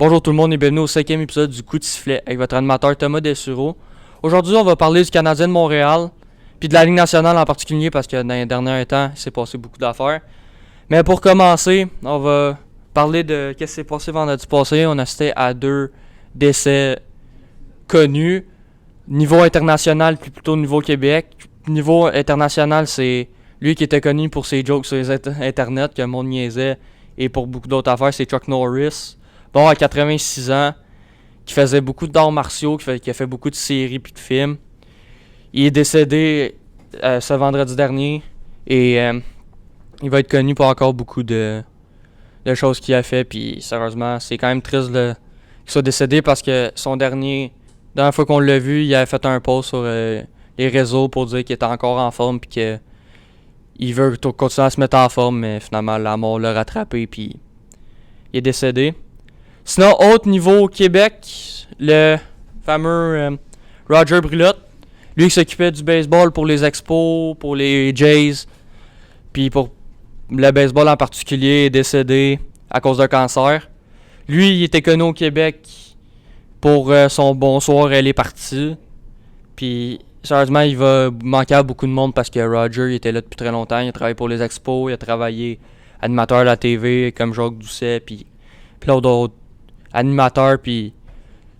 Bonjour tout le monde et bienvenue au 5e épisode du Coup de sifflet avec votre animateur Thomas Dessureau. Aujourd'hui, on va parler du Canadien de Montréal, puis de la Ligue nationale en particulier parce que dans les derniers temps, il s'est passé beaucoup d'affaires. Mais pour commencer, on va parler de ce qui s'est passé vendredi passé. On a assisté à 2 décès connus. Niveau international, puis plutôt niveau Québec. Niveau international, c'est lui qui était connu pour ses jokes sur les internet, que le monde niaisait, et pour beaucoup d'autres affaires, c'est Chuck Norris. Bon, à 86 ans, qui faisait beaucoup d'arts martiaux, qui a fait beaucoup de séries puis de films. Il est décédé ce vendredi dernier et il va être connu pour encore beaucoup de choses qu'il a fait. Puis sérieusement, c'est quand même triste qu'il soit décédé parce que la dernière fois qu'on l'a vu, il avait fait un post sur les réseaux pour dire qu'il était encore en forme puis qu'il veut continuer à se mettre en forme, mais finalement la mort l'a rattrapé puis il est décédé. Sinon, autre niveau au Québec, le fameux Roger Brulotte, lui qui s'occupait du baseball pour les Expos, pour les Jays, puis pour le baseball en particulier, est décédé à cause d'un cancer. Lui, il était connu au Québec pour son bonsoir, elle est partie. Puis, sérieusement, il va manquer à beaucoup de monde parce que Roger il était là depuis très longtemps. Il a travaillé pour les Expos, il a travaillé animateur à la TV comme Jacques Doucet, puis plein d'autres animateur, puis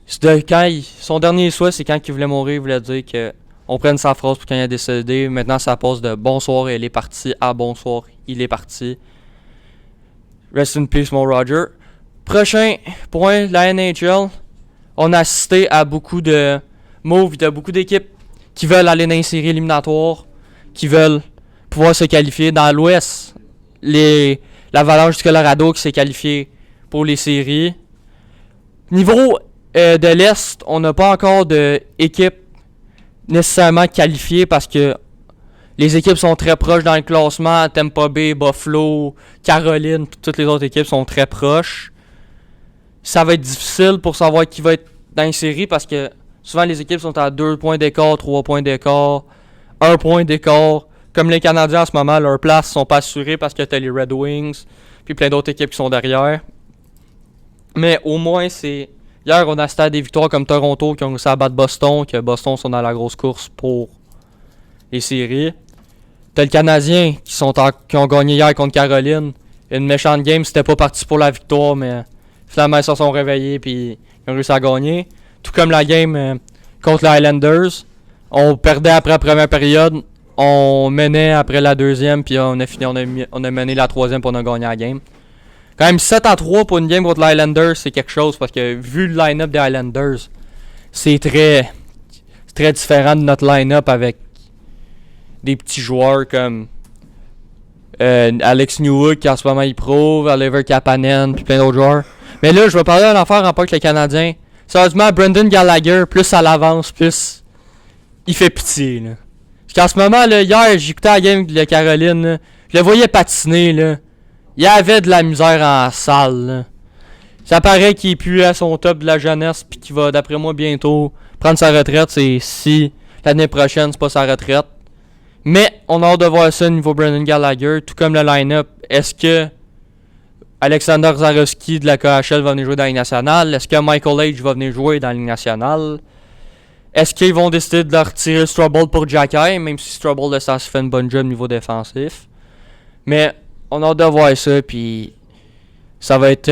son dernier souhait, c'est quand il voulait mourir, il voulait dire que on prenne sa phrase pour quand il est décédé. Maintenant, ça passe de bonsoir, elle est partie à bonsoir, il est parti. Rest in peace, mon Roger. Prochain point, la NHL. On a assisté à beaucoup de moves de beaucoup d'équipes qui veulent aller dans les séries éliminatoires, qui veulent pouvoir se qualifier. Dans l'Ouest, l'Avalanche du Colorado qui s'est qualifié pour les séries. Niveau de l'Est, on n'a pas encore d'équipe nécessairement qualifiée parce que les équipes sont très proches dans le classement. Tampa Bay, Buffalo, Caroline, toutes les autres équipes sont très proches. Ça va être difficile pour savoir qui va être dans les séries parce que souvent les équipes sont à 2 points d'écart, 3 points d'écart, 1 point d'écart. Comme les Canadiens en ce moment, leurs places sont pas assurées parce que tu as les Red Wings puis plein d'autres équipes qui sont derrière. Mais au moins, hier, on a assisté à des victoires comme Toronto qui ont réussi à battre Boston, que Boston sont dans la grosse course pour les séries. T'as le Canadien qui ont gagné hier contre Caroline. Une méchante game, c'était pas parti pour la victoire, mais finalement, ils se sont réveillés et ils ont réussi à gagner. Tout comme la game contre les Islanders. On perdait après la première période, on menait après la deuxième, puis on a mené la troisième pour on a gagné la game. Quand même 7-3 pour une game contre les Islanders, c'est quelque chose parce que vu le line-up des Islanders, c'est très différent de notre line-up avec des petits joueurs comme Alex Newhook qui en ce moment il prouve, Oliver Kapanen puis plein d'autres joueurs. Mais là, je vais parler d'une affaire en pas que les Canadiens. Sérieusement, Brendan Gallagher, plus ça l'avance, plus il fait pitié. Là. Parce qu'en ce moment, là, hier, j'écoutais la game de Caroline, là, je le voyais patiner, là. Il y avait de la misère en salle. Là. Ça paraît qu'il est plus à son top de la jeunesse puis qu'il va, d'après moi, bientôt prendre sa retraite. C'est si l'année prochaine, c'est pas sa retraite. Mais on a hâte de voir ça au niveau Brendan Gallagher, tout comme le line-up. Est-ce que Alexander Zarowski de la KHL va venir jouer dans la Ligue nationale? Est-ce que Michael H va venir jouer dans la Ligue nationale? Est-ce qu'ils vont décider de leur retirer Strouble pour Jacky, même si Strouble de ça se fait une bonne job au niveau défensif? Mais on a hâte de voir ça, puis ça va être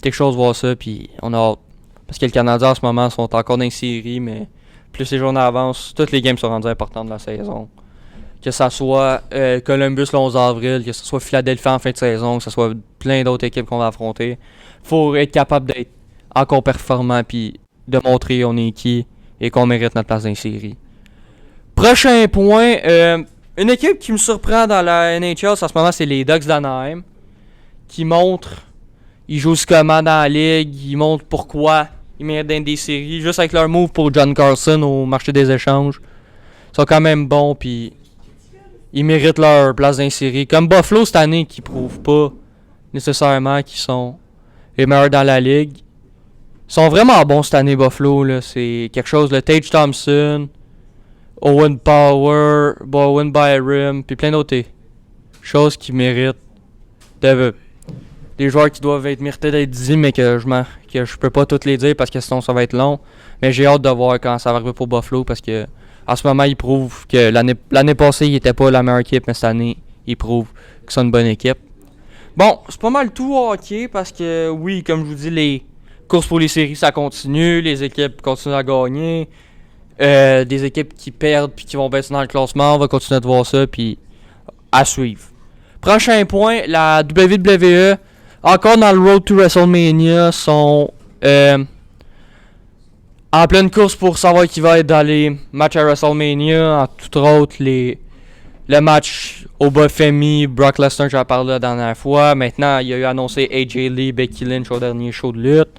quelque chose de voir ça, puis on a hâte. Parce que les Canadiens en ce moment sont encore dans les séries, mais plus les journées avancent, toutes les games sont rendues importantes de la saison. Que ça soit Columbus le 11 avril, que ce soit Philadelphie en fin de saison, que ce soit plein d'autres équipes qu'on va affronter. Faut être capable d'être encore performant, puis de montrer on est qui et qu'on mérite notre place dans les séries. Prochain point, une équipe qui me surprend dans la NHL en ce moment, c'est les Ducks d'Anaheim. Qui montrent, ils jouent comment dans la ligue, ils montrent pourquoi ils méritent d'être des séries. Juste avec leur move pour John Carlson au marché des échanges. Ils sont quand même bons, puis ils méritent leur place dans les séries. Comme Buffalo cette année, qui prouvent pas nécessairement qu'ils sont les meilleurs dans la ligue. Ils sont vraiment bons cette année, Buffalo. Là. C'est quelque chose, le Tage Thompson, Owen Power, Bowen Byram, puis plein d'autres choses qui méritent des joueurs qui doivent être mérités d'être dit, mais que je peux pas tous les dire parce que sinon ça va être long. Mais j'ai hâte de voir quand ça va arriver pour Buffalo parce que en ce moment, ils prouvent que l'année passée, ils n'étaient pas la meilleure équipe, mais cette année, ils prouvent qu'ils sont une bonne équipe. Bon, c'est pas mal tout au hockey parce que, oui, comme je vous dis, les courses pour les séries, ça continue. Les équipes continuent à gagner. Des équipes qui perdent puis qui vont baisser dans le classement, on va continuer de voir ça puis à suivre. Prochain point, la WWE, encore dans le Road to WrestleMania, sont en pleine course pour savoir qui va être dans les matchs à WrestleMania, en tout autre le match au Bafemi, Brock Lesnar, j'en parlé la dernière fois. Maintenant, il y a eu annoncé AJ Lee, Becky Lynch au dernier show de lutte.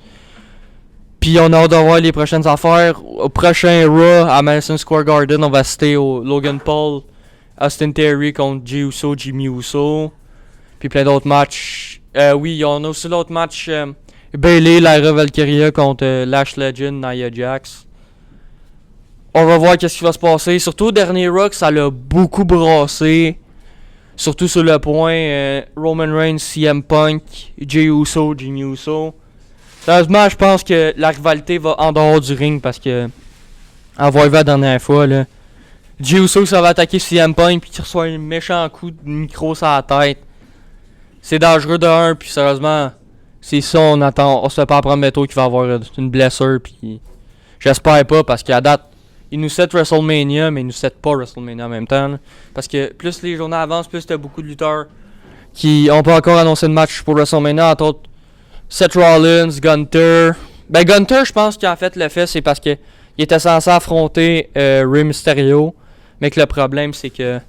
Puis on a hâte de voir les prochaines affaires. Au prochain Raw à Madison Square Garden, on va citer au Logan Paul, Austin Theory contre Jey Uso, Jimmy Uso. Puis plein d'autres matchs. Oui, on a aussi l'autre match Bayley, Lyra Valkyria contre Lash Legend, Nia Jax. On va voir qu'est-ce qui va se passer. Surtout au dernier Rock, ça l'a beaucoup brassé. Surtout sur le point Roman Reigns, CM Punk, Jey Uso, Jimmy Uso. Sérieusement, je pense que la rivalité va en dehors du ring parce que on va vu la dernière fois là. Jey Uso ça va attaquer CM Punk puis qu'il reçoit un méchant coup de micro sur la tête. C'est dangereux de 1 puis sérieusement, c'est ça on se fait pas apprendre bientôt qu'il va avoir une blessure puis j'espère pas parce qu'à date il nous set WrestleMania, mais il nous set pas WrestleMania en même temps. Là. Parce que plus les journées avancent, plus t'as beaucoup de lutteurs qui ont pas encore annoncé de match pour WrestleMania. Entre autres, Seth Rollins, Gunther. Ben Gunther, je pense qu'en fait le fait, c'est parce que il était censé affronter Rey Mysterio. Mais que le problème, c'est que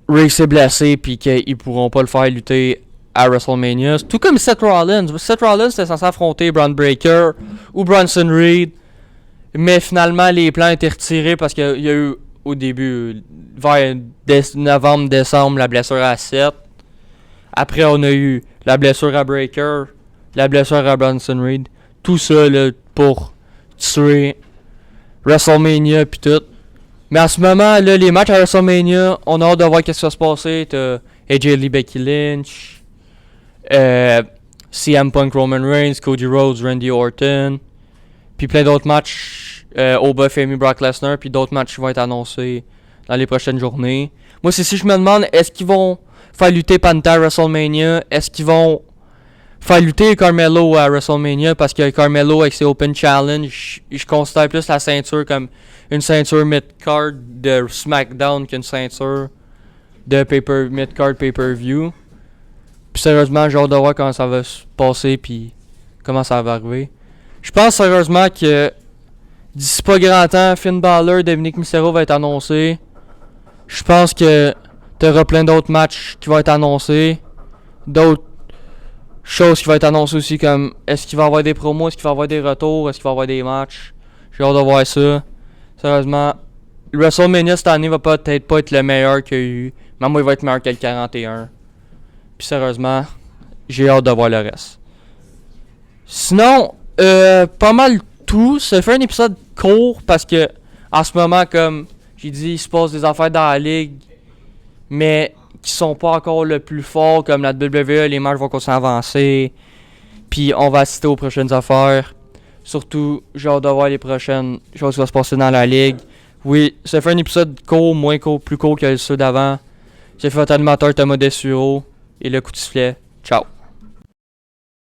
Rey s'est blessé puis qu'ils pourront pas le faire lutter à WrestleMania. Tout comme Seth Rollins. Seth Rollins était censé affronter Braun Breaker ou Bronson Reed. Mais finalement, les plans étaient retirés parce qu'il y a eu au début, vers novembre-décembre, la blessure à Seth. Après, on a eu la blessure à Breaker, la blessure à Bronson Reed. Tout ça là, pour tuer WrestleMania puis tout. Mais en ce moment, là, les matchs à WrestleMania, on a hâte de voir qu'est-ce qui va se passer. T'as AJ Lee, Becky Lynch, CM Punk, Roman Reigns, Cody Rhodes, Randy Orton. Puis plein d'autres matchs au Bafemi, Brock Lesnar. Puis d'autres matchs qui vont être annoncés dans les prochaines journées. Moi, c'est si je me demande, est-ce qu'ils vont faire lutter Panther à WrestleMania? Est-ce qu'ils vont faire lutter Carmelo à WrestleMania? Parce que Carmelo, avec ses Open Challenge, je considère plus la ceinture comme une ceinture mid-card de SmackDown qu'une ceinture de mid-card pay-per-view. Puis sérieusement, j'ai hâte de voir comment ça va se passer puis comment ça va arriver. Je pense sérieusement que d'ici pas grand temps, Finn Balor, Dominic Mysterio va être annoncé. Je pense que t'auras plein d'autres matchs qui vont être annoncés. D'autres choses qui vont être annoncées aussi comme est-ce qu'il va y avoir des promos, est-ce qu'il va y avoir des retours, est-ce qu'il va y avoir des matchs. J'ai hâte de voir ça. Sérieusement, le WrestleMania cette année va peut-être pas être le meilleur qu'il y a eu. Mais moi, il va être meilleur que le 41. Puis sérieusement, j'ai hâte de voir le reste. Sinon, pas mal tout. Ça fait un épisode court parce que en ce moment, comme j'ai dit, il se passe des affaires dans la ligue, mais qui sont pas encore le plus fort, comme la WWE, les matchs vont continuer à avancer. Puis on va assister aux prochaines affaires. Surtout, j'ai hâte de voir les prochaines choses qui vont se passer dans la ligue. Oui, ça fait un épisode court, moins court, plus court que ceux d'avant. J'ai fait votre animateur Thomas Dessureau et le coup de sifflet. Ciao.